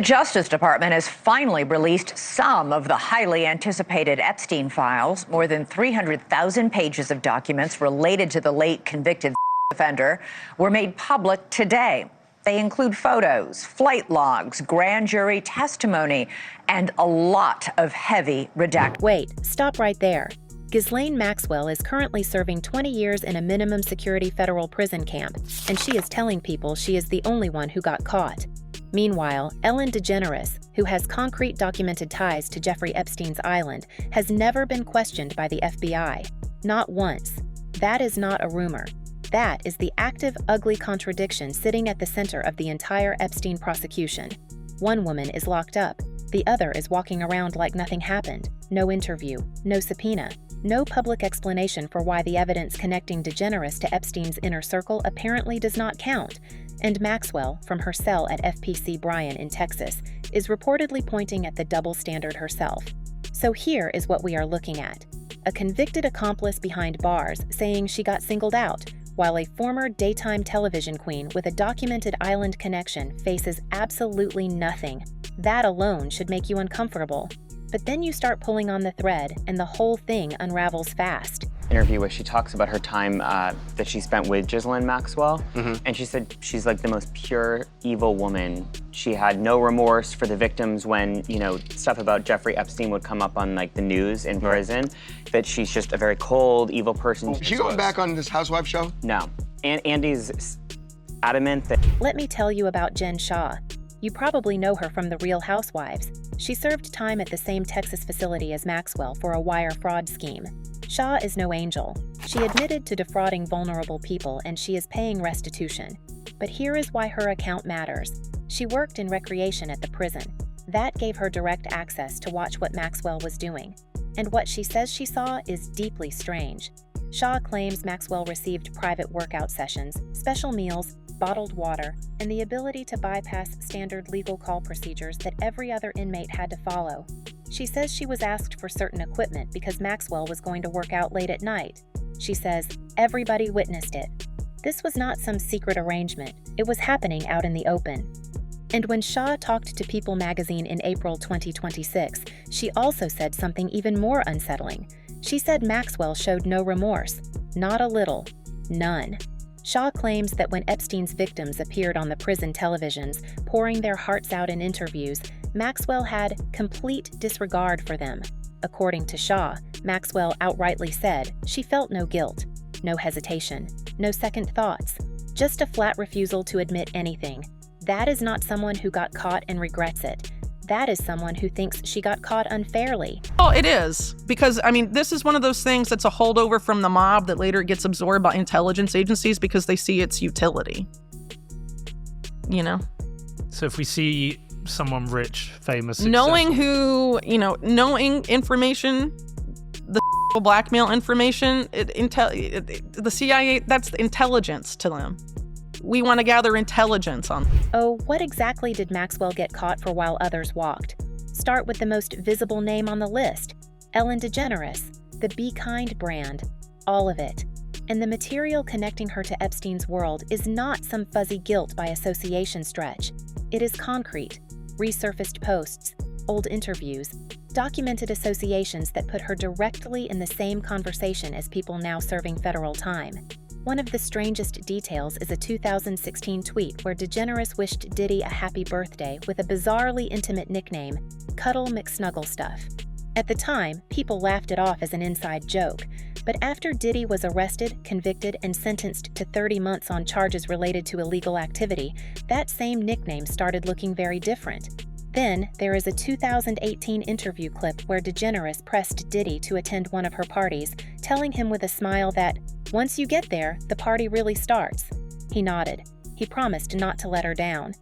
The Justice Department has finally released some of the highly anticipated Epstein files. More than 300,000 pages of documents related to the late convicted offender were made public today. They include photos, flight logs, grand jury testimony, and a lot of heavy redacted. Wait, stop right there. Ghislaine Maxwell is currently serving 20 years in a minimum security federal prison camp, and she is telling people she is the only one who got caught. Meanwhile, Ellen DeGeneres, who has concrete documented ties to Jeffrey Epstein's island, has never been questioned by the FBI. Not once. That is not a rumor. That is the active, ugly contradiction sitting at the center of the entire Epstein prosecution. One woman is locked up. The other is walking around like nothing happened. No interview, no subpoena, no public explanation for why the evidence connecting DeGeneres to Epstein's inner circle apparently does not count. And Maxwell, from her cell at FPC Bryan in Texas, is reportedly pointing at the double standard herself. So here is what we are looking at. A convicted accomplice behind bars saying she got singled out, while a former daytime television queen with a documented island connection faces absolutely nothing. That alone should make you uncomfortable. But then you start pulling on the thread, and the whole thing unravels fast. Interview where she talks about her time that she spent with Ghislaine Maxwell, and she said she's like the most pure evil woman. She had no remorse for the victims when, you know, stuff about Jeffrey Epstein would come up on like the news in prison, that she's just a very cold, evil person. Is she going back on this housewife show? No. And Andy's adamant that... Let me tell you about Jen Shah. You probably know her from The Real Housewives. She served time at the same Texas facility as Maxwell for a wire fraud scheme. Shah is no angel. She admitted to defrauding vulnerable people, and she is paying restitution. But here is why her account matters. She worked in recreation at the prison. That gave her direct access to watch what Maxwell was doing. And what she says she saw is deeply strange. Shah claims Maxwell received private workout sessions, special meals, bottled water, and the ability to bypass standard legal call procedures that every other inmate had to follow. She says she was asked for certain equipment because Maxwell was going to work out late at night. She says everybody witnessed it. This was not some secret arrangement. It was happening out in the open. And when Shah talked to People magazine in April 2026, she also said something even more unsettling. She said Maxwell showed no remorse. Not a little. None. Shah claims that when Epstein's victims appeared on the prison televisions, pouring their hearts out in interviews, Maxwell had complete disregard for them. According to Shah, Maxwell outrightly said she felt no guilt, no hesitation, no second thoughts, just a flat refusal to admit anything. That is not someone who got caught and regrets it. That is someone who thinks she got caught unfairly. Oh, it is. Because, I mean, this is one of those things that's a holdover from the mob that later gets absorbed by intelligence agencies because they see its utility. You know? So if we see someone rich, famous, knowing successful, who, knowing information, the blackmail information, the CIA, that's intelligence to them. We want to gather intelligence on. Oh, what exactly did Maxwell get caught for while others walked? Start with the most visible name on the list, Ellen DeGeneres, the Be Kind brand, all of it. And the material connecting her to Epstein's world is not some fuzzy guilt by association stretch. It is concrete, resurfaced posts, old interviews, documented associations that put her directly in the same conversation as people now serving federal time. One of the strangest details is a 2016 tweet where DeGeneres wished Diddy a happy birthday with a bizarrely intimate nickname, Cuddle McSnugglestuff. At the time, people laughed it off as an inside joke, but after Diddy was arrested, convicted, and sentenced to 30 months on charges related to illegal activity, that same nickname started looking very different. Then, there is a 2018 interview clip where DeGeneres pressed Diddy to attend one of her parties, telling him with a smile that, once you get there, the party really starts. He nodded. He promised not to let her down.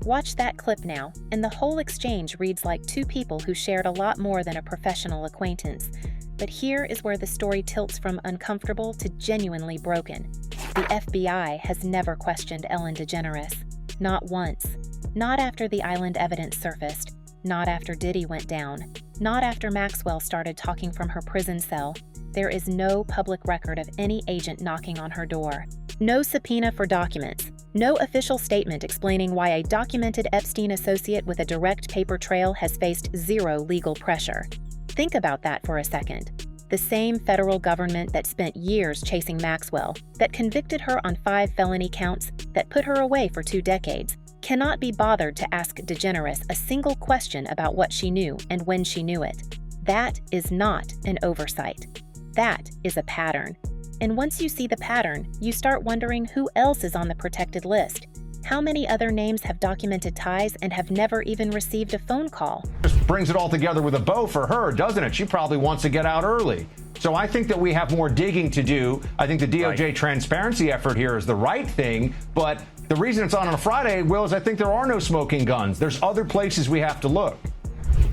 Watch that clip now, and the whole exchange reads like two people who shared a lot more than a professional acquaintance. But here is where the story tilts from uncomfortable to genuinely broken. The FBI has never questioned Ellen DeGeneres. Not once. Not after the island evidence surfaced. Not after Diddy went down. Not after Maxwell started talking from her prison cell. There is no public record of any agent knocking on her door. No subpoena for documents. No official statement explaining why a documented Epstein associate with a direct paper trail has faced zero legal pressure. Think about that for a second. The same federal government that spent years chasing Maxwell, that convicted her on 5 felony counts, that put her away for 2 decades, cannot be bothered to ask DeGeneres a single question about what she knew and when she knew it. That is not an oversight. That is a pattern. And once you see the pattern, you start wondering who else is on the protected list. How many other names have documented ties and have never even received a phone call? Just brings it all together with a bow for her, doesn't it? She probably wants to get out early. So I think that we have more digging to do. I think the DOJ transparency effort here is the right thing, but the reason it's on a Friday, Will, is I think there are no smoking guns. There's other places we have to look.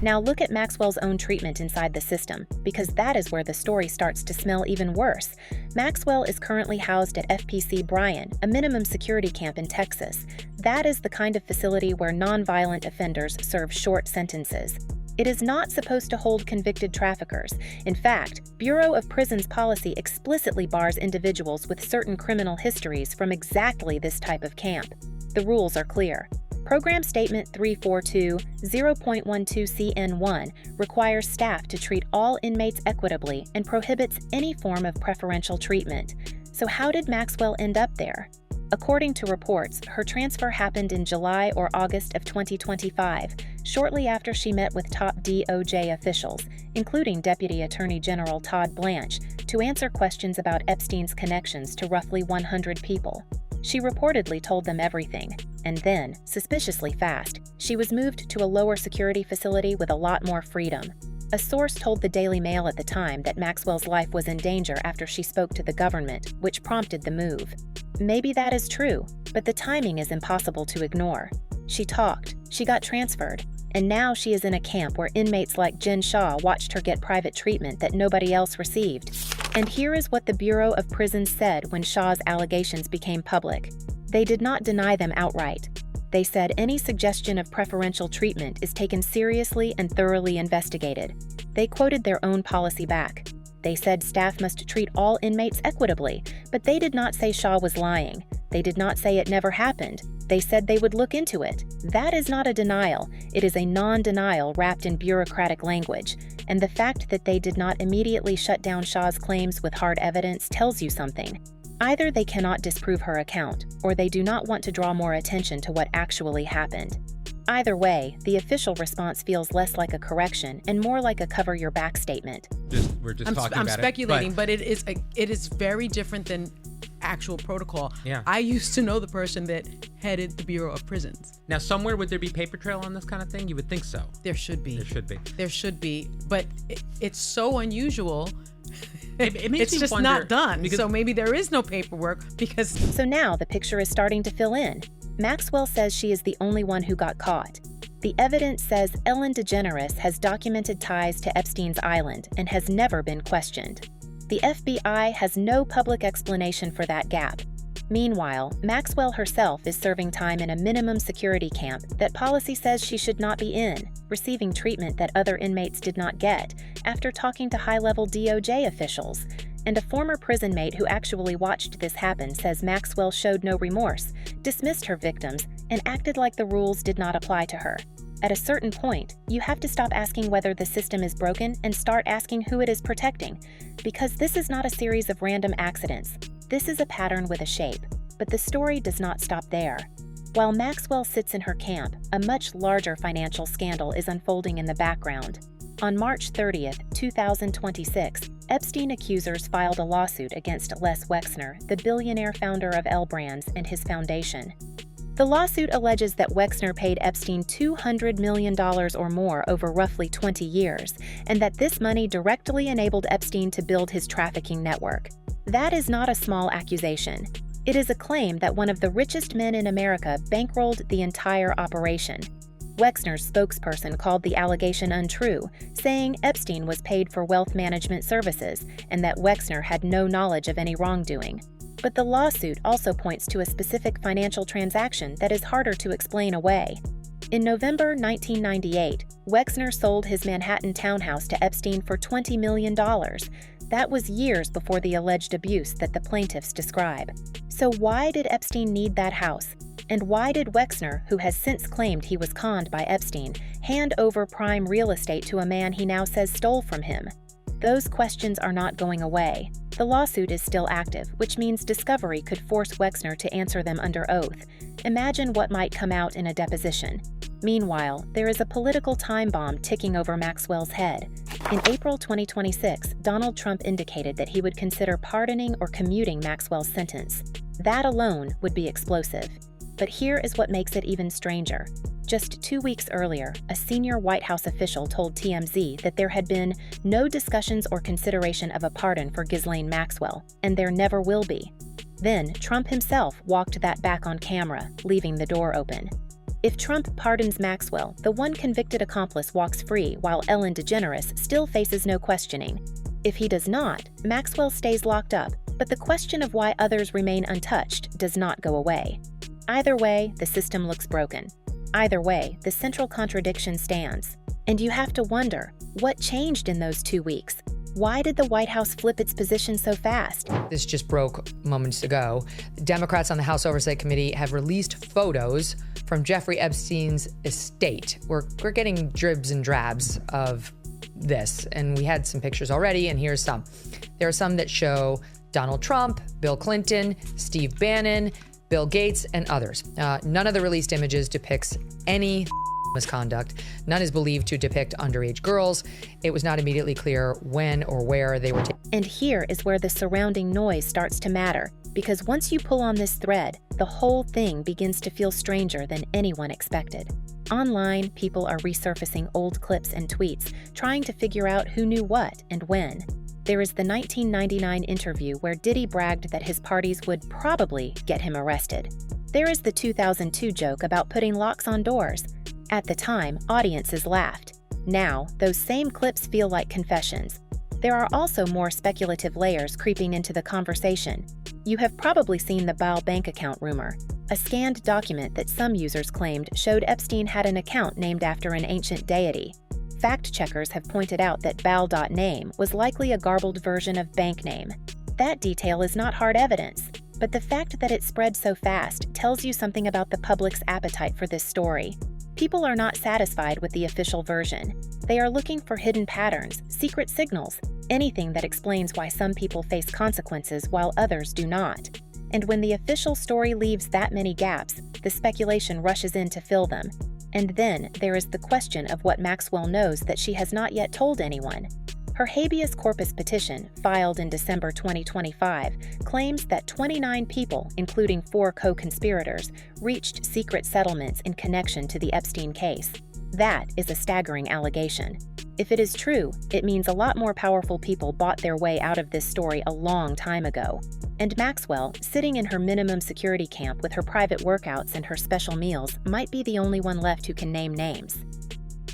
Now look at Maxwell's own treatment inside the system, because that is where the story starts to smell even worse. Maxwell is currently housed at FPC Bryan, a minimum security camp in Texas. That is the kind of facility where nonviolent offenders serve short sentences. It is not supposed to hold convicted traffickers. In fact, Bureau of Prisons policy explicitly bars individuals with certain criminal histories from exactly this type of camp. The rules are clear. Program Statement 342.0.12CN1 requires staff to treat all inmates equitably and prohibits any form of preferential treatment. So how did Maxwell end up there? According to reports, her transfer happened in July or August of 2025, shortly after she met with top DOJ officials, including Deputy Attorney General Todd Blanche, to answer questions about Epstein's connections to roughly 100 people. She reportedly told them everything, and then, suspiciously fast, she was moved to a lower security facility with a lot more freedom. A source told the Daily Mail at the time that Maxwell's life was in danger after she spoke to the government, which prompted the move. Maybe that is true, but the timing is impossible to ignore. She talked, she got transferred, and now she is in a camp where inmates like Jen Shaw watched her get private treatment that nobody else received. And here is what the Bureau of Prisons said when Shaw's allegations became public. They did not deny them outright. They said any suggestion of preferential treatment is taken seriously and thoroughly investigated. They quoted their own policy back. They said staff must treat all inmates equitably, but they did not say Shaw was lying. They did not say it never happened. They said they would look into it. That is not a denial. It is a non-denial wrapped in bureaucratic language. And the fact that they did not immediately shut down Shaw's claims with hard evidence tells you something. Either they cannot disprove her account, or they do not want to draw more attention to what actually happened. Either way, the official response feels less like a correction and more like a cover-your-back statement. I'm speculating, but it is very different than actual protocol. Yeah. I used to know the person that headed the Bureau of Prisons. Now, somewhere would there be paper trail on this kind of thing? You would think so. There should be. There should be. There should be, but it's so unusual. It makes it's me just wonder, not done. because- So maybe there is no paperwork because So now the picture is starting to fill in. Maxwell says she is the only one who got caught. The evidence says Ellen DeGeneres has documented ties to Epstein's Island and has never been questioned. The FBI has no public explanation for that gap. Meanwhile, Maxwell herself is serving time in a minimum security camp that policy says she should not be in, receiving treatment that other inmates did not get, after talking to high-level DOJ officials. And a former prison mate who actually watched this happen says Maxwell showed no remorse, dismissed her victims, and acted like the rules did not apply to her. At a certain point, you have to stop asking whether the system is broken and start asking who it is protecting, because this is not a series of random accidents. This is a pattern with a shape, but the story does not stop there. While Maxwell sits in her camp, a much larger financial scandal is unfolding in the background. On March 30th, 2026, Epstein accusers filed a lawsuit against Les Wexner, the billionaire founder of L Brands, and his foundation. The lawsuit alleges that Wexner paid Epstein $200 million or more over roughly 20 years, and that this money directly enabled Epstein to build his trafficking network. That is not a small accusation. It is a claim that one of the richest men in America bankrolled the entire operation. Wexner's spokesperson called the allegation untrue, saying Epstein was paid for wealth management services and that Wexner had no knowledge of any wrongdoing. But the lawsuit also points to a specific financial transaction that is harder to explain away. In November 1998, Wexner sold his Manhattan townhouse to Epstein for $20 million. That was years before the alleged abuse that the plaintiffs describe. So why did Epstein need that house? And why did Wexner, who has since claimed he was conned by Epstein, hand over prime real estate to a man he now says stole from him? Those questions are not going away. The lawsuit is still active, which means discovery could force Wexner to answer them under oath. Imagine what might come out in a deposition. Meanwhile, there is a political time bomb ticking over Maxwell's head. In April 2026, Donald Trump indicated that he would consider pardoning or commuting Maxwell's sentence. That alone would be explosive. But here is what makes it even stranger. Just 2 weeks earlier, a senior White House official told TMZ that there had been no discussions or consideration of a pardon for Ghislaine Maxwell, and there never will be. Then, Trump himself walked that back on camera, leaving the door open. If Trump pardons Maxwell, the one convicted accomplice walks free while Ellen DeGeneres still faces no questioning. If he does not, Maxwell stays locked up, but the question of why others remain untouched does not go away. Either way, the system looks broken. Either way, the central contradiction stands. And you have to wonder, what changed in those 2 weeks? Why did the White House flip its position so fast? This just broke moments ago. Democrats on the House Oversight Committee have released photos from Jeffrey Epstein's estate. We're getting dribs and drabs of this, and we had some pictures already, and here's some. There are some that show Donald Trump, Bill Clinton, Steve Bannon, Bill Gates, and others. None of the released images depicts any misconduct. None is believed to depict underage girls. It was not immediately clear when or where they were taken. And here is where the surrounding noise starts to matter, because once you pull on this thread, the whole thing begins to feel stranger than anyone expected. Online, people are resurfacing old clips and tweets, trying to figure out who knew what and when. There is the 1999 interview where Diddy bragged that his parties would probably get him arrested. There is the 2002 joke about putting locks on doors. At the time, audiences laughed. Now, those same clips feel like confessions. There are also more speculative layers creeping into the conversation. You have probably seen the Bao bank account rumor, a scanned document that some users claimed showed Epstein had an account named after an ancient deity. Fact checkers have pointed out that Bao.name was likely a garbled version of bank name. That detail is not hard evidence, but the fact that it spread so fast tells you something about the public's appetite for this story. People are not satisfied with the official version. They are looking for hidden patterns, secret signals, anything that explains why some people face consequences while others do not. And when the official story leaves that many gaps, the speculation rushes in to fill them. And then there is the question of what Maxwell knows that she has not yet told anyone. Her habeas corpus petition, filed in December 2025, claims that 29 people, including 4 co-conspirators, reached secret settlements in connection to the Epstein case. That is a staggering allegation. If it is true, it means a lot more powerful people bought their way out of this story a long time ago. And Maxwell, sitting in her minimum security camp with her private workouts and her special meals, might be the only one left who can name names.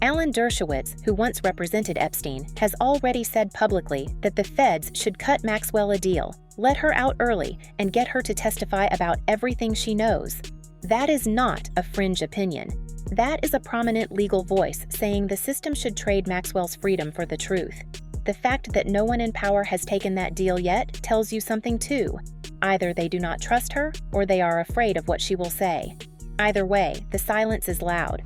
Alan Dershowitz, who once represented Epstein, has already said publicly that the feds should cut Maxwell a deal, let her out early, and get her to testify about everything she knows. That is not a fringe opinion. That is a prominent legal voice saying the system should trade Maxwell's freedom for the truth. The fact that no one in power has taken that deal yet tells you something too. Either they do not trust her, or they are afraid of what she will say. Either way, the silence is loud.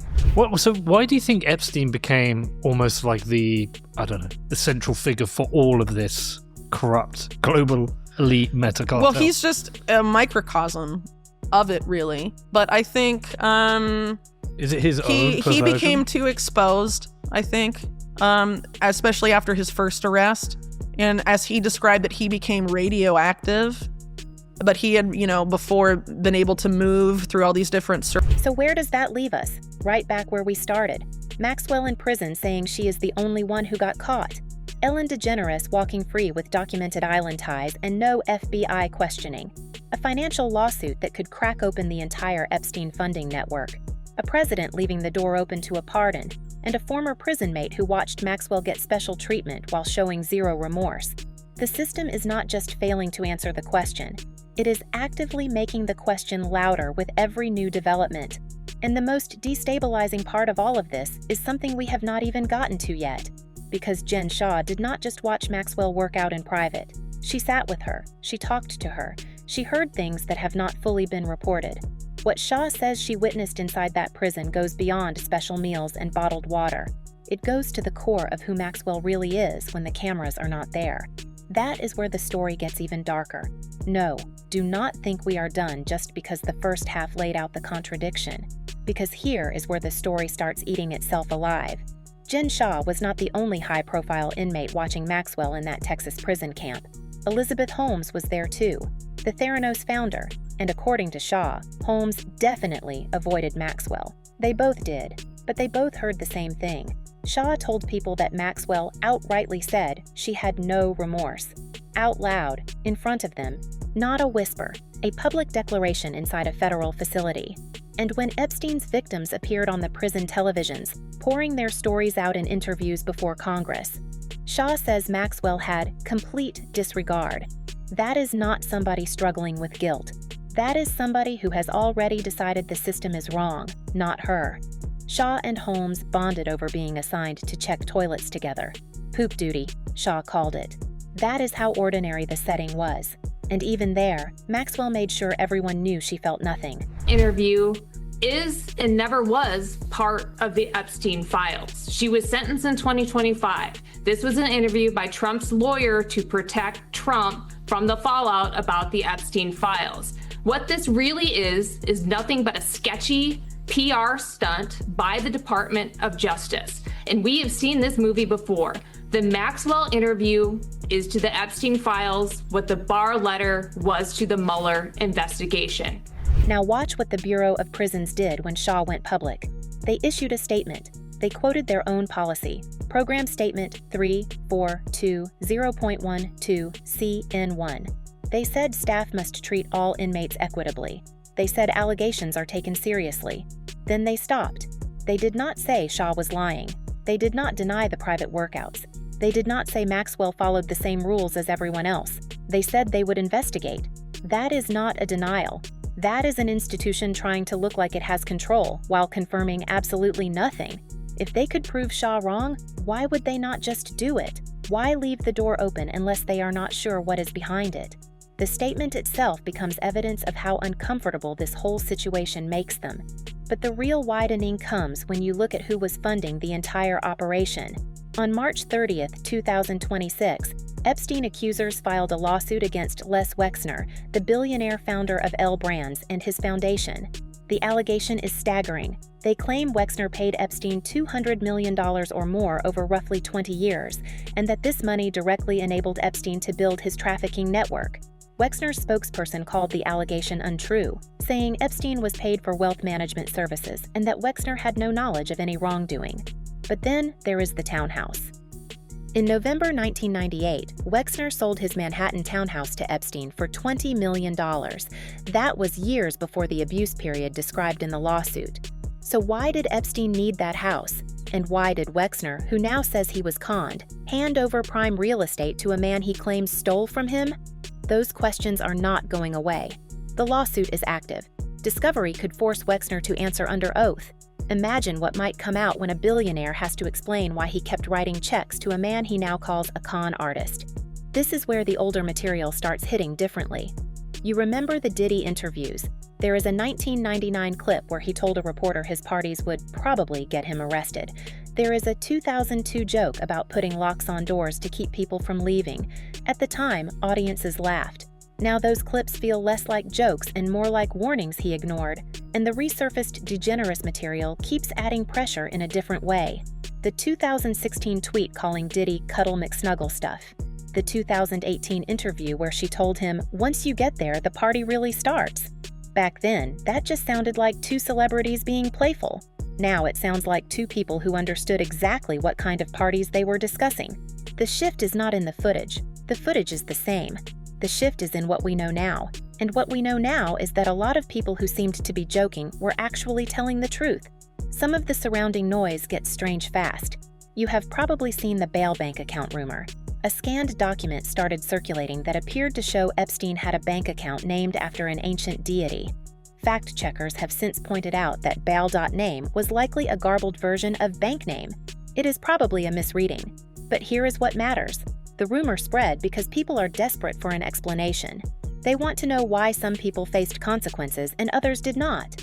So why do you think Epstein became almost like the central figure for all of this corrupt global elite meta cartel? Well, he's just a microcosm of it, really. But I think is it his own perversion? He became too exposed, I think, especially after his first arrest. And as he described it, he became radioactive. But he had, before been able to move through all these different... So where does that leave us? Right back where we started. Maxwell in prison saying she is the only one who got caught. Ellen DeGeneres walking free with documented island ties and no FBI questioning. A financial lawsuit that could crack open the entire Epstein funding network. A president leaving the door open to a pardon. And a former prison mate who watched Maxwell get special treatment while showing zero remorse. The system is not just failing to answer the question. It is actively making the question louder with every new development. And the most destabilizing part of all of this is something we have not even gotten to yet. because Jen Shah did not just watch Maxwell work out in private. She sat with her, she talked to her, she heard things that have not fully been reported. What Shah says she witnessed inside that prison goes beyond special meals and bottled water. It goes to the core of who Maxwell really is when the cameras are not there. That is where the story gets even darker. No, do not think we are done just because the first half laid out the contradiction, because here is where the story starts eating itself alive. Jen Shah was not the only high-profile inmate watching Maxwell in that Texas prison camp. Elizabeth Holmes was there too, the Theranos founder, and according to Shah, Holmes definitely avoided Maxwell. They both did, but they both heard the same thing. Shah told people that Maxwell outrightly said she had no remorse. Out loud, in front of them, not a whisper, a public declaration inside a federal facility. And when Epstein's victims appeared on the prison televisions, pouring their stories out in interviews before Congress, Shah says Maxwell had complete disregard. That is not somebody struggling with guilt. That is somebody who has already decided the system is wrong, not her. Shah and Holmes bonded over being assigned to check toilets together. Poop duty, Shah called it. That is how ordinary the setting was. And even there, Maxwell made sure everyone knew she felt nothing. Interview is and never was part of the Epstein files. She was sentenced in 2025. This was an interview by Trump's lawyer to protect Trump from the fallout about the Epstein files. What this really is nothing but a sketchy PR stunt by the Department of Justice. And we have seen this movie before. The Maxwell interview is to the Epstein files what the Barr letter was to the Mueller investigation. Now watch what the Bureau of Prisons did when Shah went public. They issued a statement. They quoted their own policy, Program Statement 3420.12 CN1. They said staff must treat all inmates equitably. They said allegations are taken seriously. Then they stopped. They did not say Shah was lying. They did not deny the private workouts. They did not say Maxwell followed the same rules as everyone else. They said they would investigate. That is not a denial. That is an institution trying to look like it has control while confirming absolutely nothing. If they could prove Shah wrong, why would they not just do it? Why leave the door open unless they are not sure what is behind it? The statement itself becomes evidence of how uncomfortable this whole situation makes them. But the real widening comes when you look at who was funding the entire operation. On March 30th, 2026, Epstein accusers filed a lawsuit against Les Wexner, the billionaire founder of L Brands, and his foundation. The allegation is staggering. They claim Wexner paid Epstein $200 million or more over roughly 20 years, and that this money directly enabled Epstein to build his trafficking network. Wexner's spokesperson called the allegation untrue, saying Epstein was paid for wealth management services and that Wexner had no knowledge of any wrongdoing. But then there is the townhouse. In November 1998, Wexner sold his Manhattan townhouse to Epstein for $20 million. That was years before the abuse period described in the lawsuit. So why did Epstein need that house? And why did Wexner, who now says he was conned, hand over prime real estate to a man he claims stole from him? Those questions are not going away. The lawsuit is active. Discovery could force Wexner to answer under oath. Imagine what might come out when a billionaire has to explain why he kept writing checks to a man he now calls a con artist. This is where the older material starts hitting differently. You remember the Diddy interviews. There is a 1999 clip where he told a reporter his parties would probably get him arrested. There is a 2002 joke about putting locks on doors to keep people from leaving. At the time, audiences laughed. Now those clips feel less like jokes and more like warnings he ignored, and the resurfaced DeGeneres material keeps adding pressure in a different way. The 2016 tweet calling Diddy Cuddle McSnuggle stuff. The 2018 interview where she told him, "Once you get there, the party really starts." Back then, that just sounded like two celebrities being playful. Now it sounds like two people who understood exactly what kind of parties they were discussing. The shift is not in the footage. The footage is the same. The shift is in what we know now. And what we know now is that a lot of people who seemed to be joking were actually telling the truth. Some of the surrounding noise gets strange fast. You have probably seen the bail bank account rumor. A scanned document started circulating that appeared to show Epstein had a bank account named after an ancient deity. Fact checkers have since pointed out that bail.name was likely a garbled version of bank name. It is probably a misreading. But here is what matters. The rumor spread because people are desperate for an explanation. They want to know why some people faced consequences and others did not.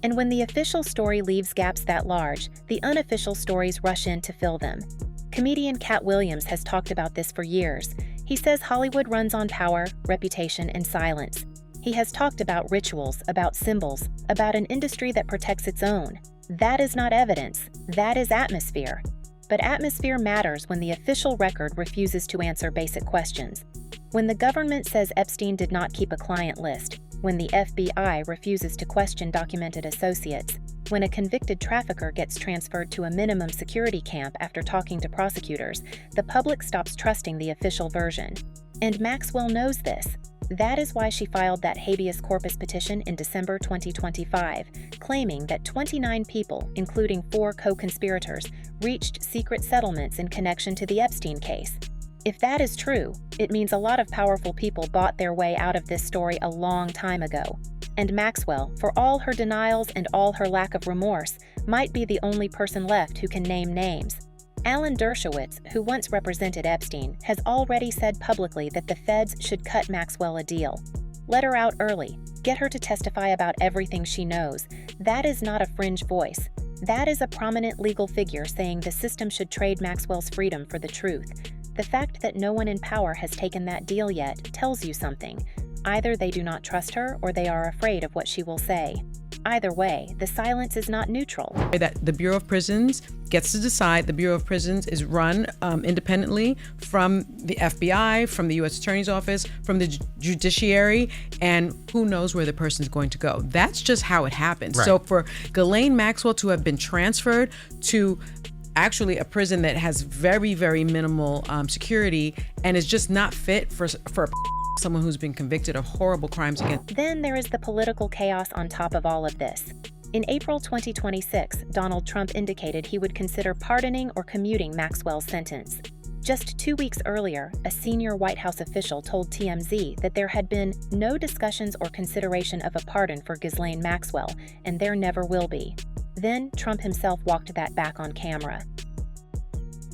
And when the official story leaves gaps that large, the unofficial stories rush in to fill them. Comedian Cat Williams has talked about this for years. He says Hollywood runs on power, reputation, and silence. He has talked about rituals, about symbols, about an industry that protects its own. That is not evidence, that is atmosphere. But atmosphere matters when the official record refuses to answer basic questions. When the government says Epstein did not keep a client list, when the FBI refuses to question documented associates, when a convicted trafficker gets transferred to a minimum security camp after talking to prosecutors, the public stops trusting the official version. And Maxwell knows this. That is why she filed that habeas corpus petition in December 2025, claiming that 29 people, including 4 co-conspirators, reached secret settlements in connection to the Epstein case. If that is true, it means a lot of powerful people bought their way out of this story a long time ago. And Maxwell, for all her denials and all her lack of remorse, might be the only person left who can name names. Alan Dershowitz, who once represented Epstein, has already said publicly that the feds should cut Maxwell a deal. Let her out early. Get her to testify about everything she knows. That is not a fringe voice. That is a prominent legal figure saying the system should trade Maxwell's freedom for the truth. The fact that no one in power has taken that deal yet tells you something. Either they do not trust her or they are afraid of what she will say. Either way, the silence is not neutral. That the Bureau of Prisons gets to decide. The Bureau of Prisons is run independently from the FBI, from the U.S. Attorney's Office, from the judiciary, and who knows where the person's going to go. That's just how it happens. Right. So for Ghislaine Maxwell to have been transferred to actually a prison that has very, very minimal security and is just not fit for someone who's been convicted of horrible crimes against. Then there is the political chaos on top of all of this. In April 2026, Donald Trump indicated he would consider pardoning or commuting Maxwell's sentence. Just 2 weeks earlier, a senior White House official told TMZ that there had been no discussions or consideration of a pardon for Ghislaine Maxwell, and there never will be. Then Trump himself walked that back on camera.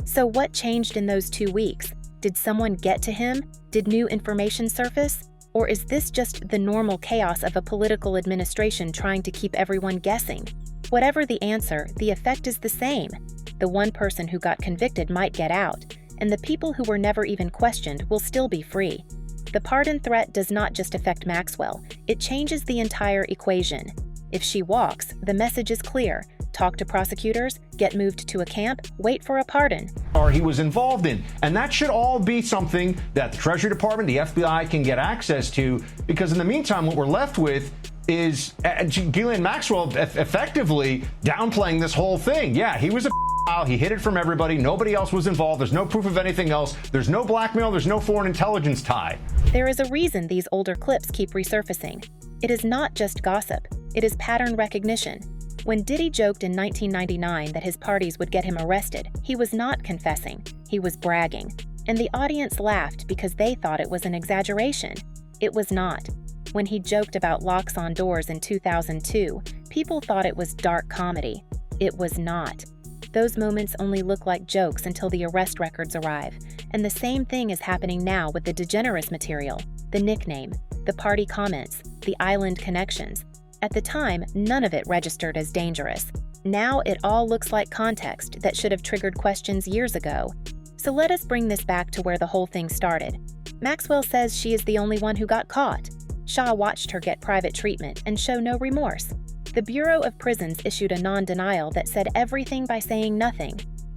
So what changed in those 2 weeks? Did someone get to him? Did new information surface? Or is this just the normal chaos of a political administration trying to keep everyone guessing? Whatever the answer, the effect is the same. The one person who got convicted might get out, and the people who were never even questioned will still be free. The pardon threat does not just affect Maxwell, it changes the entire equation. If she walks, the message is clear. Talk to prosecutors, get moved to a camp, wait for a pardon. Or he was involved in. And that should all be something that the Treasury Department, the FBI can get access to, because in the meantime, what we're left with is Ghislaine Maxwell effectively downplaying this whole thing. Yeah, he was he hid it from everybody. Nobody else was involved. There's no proof of anything else. There's no blackmail. There's no foreign intelligence tie. There is a reason these older clips keep resurfacing. It is not just gossip. It is pattern recognition. When Diddy joked in 1999 that his parties would get him arrested, he was not confessing, he was bragging. And the audience laughed because they thought it was an exaggeration. It was not. When he joked about locks on doors in 2002, people thought it was dark comedy. It was not. Those moments only look like jokes until the arrest records arrive. And the same thing is happening now with the DeGeneres material, the nickname, the party comments, the island connections. At the time, none of it registered as dangerous. Now it all looks like context that should have triggered questions years ago. So let us bring this back to where the whole thing started. Maxwell says she is the only one who got caught. Shah watched her get private treatment and show no remorse. The Bureau of Prisons issued a non-denial that said everything by saying nothing.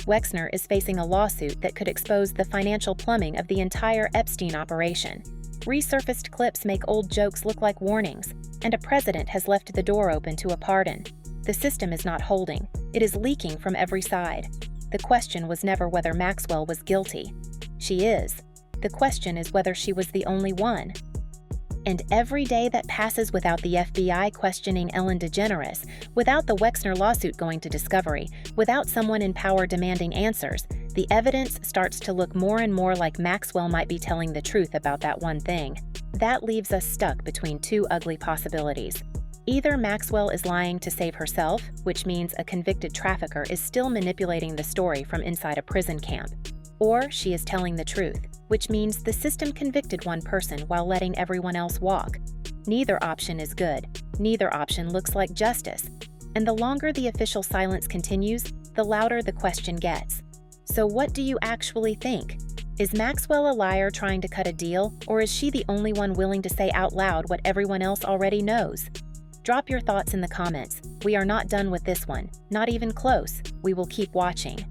Wexner is facing a lawsuit that could expose the financial plumbing of the entire Epstein operation. Resurfaced clips make old jokes look like warnings, and a president has left the door open to a pardon. The system is not holding. It is leaking from every side. The question was never whether Maxwell was guilty. She is. The question is whether she was the only one. And every day that passes without the FBI questioning Ellen DeGeneres, without the Wexner lawsuit going to discovery, without someone in power demanding answers, the evidence starts to look more and more like Maxwell might be telling the truth about that one thing. That leaves us stuck between two ugly possibilities. Either Maxwell is lying to save herself, which means a convicted trafficker is still manipulating the story from inside a prison camp. Or she is telling the truth, which means the system convicted one person while letting everyone else walk. Neither option is good. Neither option looks like justice. And the longer the official silence continues, the louder the question gets. So what do you actually think? Is Maxwell a liar trying to cut a deal, or is she the only one willing to say out loud what everyone else already knows? Drop your thoughts in the comments. We are not done with this one. Not even close. We will keep watching.